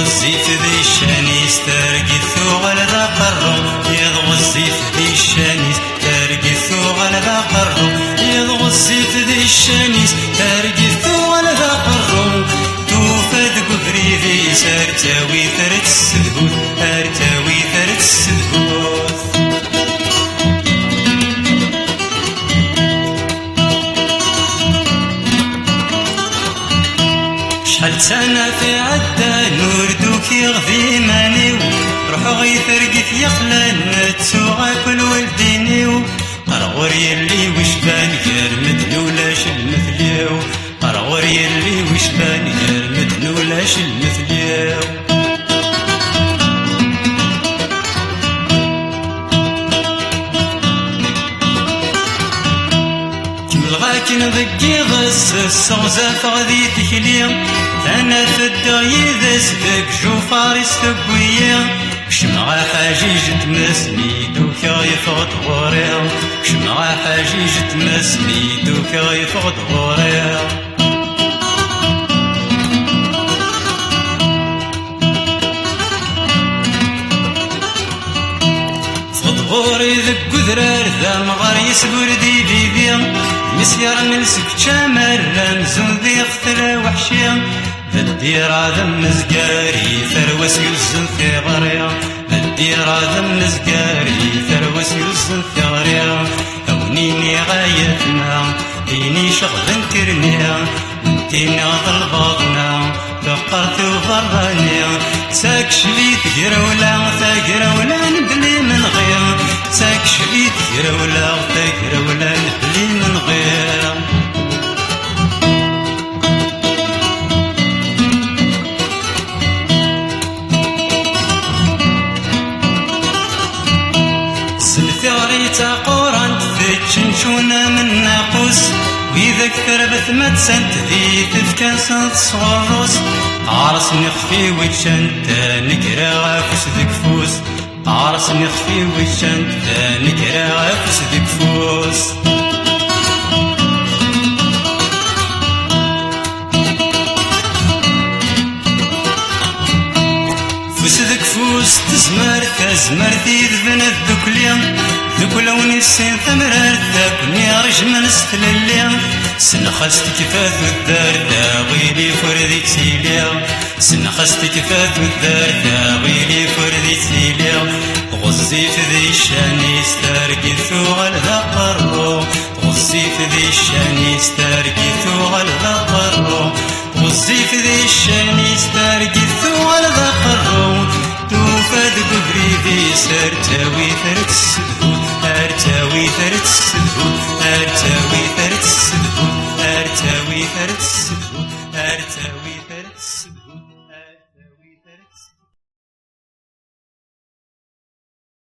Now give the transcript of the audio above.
الزيف ذي الشانيس ترقثو على ذا قرو، يضغ الزيف ذي الشانيس ترقثو على ذا قرو، يضغ الزيف ذي الشانيس ترقثو على ذا قرو. توفد قبري ذي سارتاوي ثرت السدهوت، ارتاوي ثرت السدهوت. شحال سنة في عدا نور دوكي غذي مانيو، روحو غيثرقث يخلان نتسوغا كل والدينيو. قرغور يلي وشبان غير مدلولاش المثليو، قرغور يلي وشبان غير مدلولاش المثليو. لكن ذكي غس الصغزاف غذي تكليم، انا فدا يذس ذك جوفاري ستقويا. كشمع حاجيج تمسني دوكا يفغد غوريا، كشمع حاجيج تمسني دوكا يفغد غوريا. غوري ذك قدرار ذا مغار يسبور دي بيبيا، مسيار من سكتشا مرام زون ذي اختلا وحشيا. بالدير ذم مزقاري ثروس يوزن في غريا، بالدير ذم مزقاري ثروس يوزن في غريا. اونيني غايتنا ديني شغل ترنيا، انتي ناضل باضنا فقرت وضرانيا. ساكش لي تقرولا تقرولا نبلي من غير، ساكش لي تقرولا تقرولا نبلي من غير. سنثاري تاقوران تتشنشونا من ناقوس، وإذا كثربت ما تسنت ذي تفكان سنت صغروس. عرس نخفي وجنت نقرا غافس ذك فوس، عرس نخفي وجنت نقرا غافس ذك فوس. فوس ذك فوس تزمر تزمر ذي ذبنا الذكليا، ذكلوني السين ثمرار ذاكني رجم نستلليا. سنخستك فاثو الدار داغيلي فردي تسيليا، سنخستك فاثو الدار داغيلي فردي تسيليا. غزي في ذي الشاني استرقثو على ذا قرو، غزي في ذي الشاني استرقثو على ذا قرو، غزي في ذي الشاني استرقثو على ذا قرو. توفد قبري ذي سارتاوي ثرت السدهوت، ارتاوي ثرت السدهوت.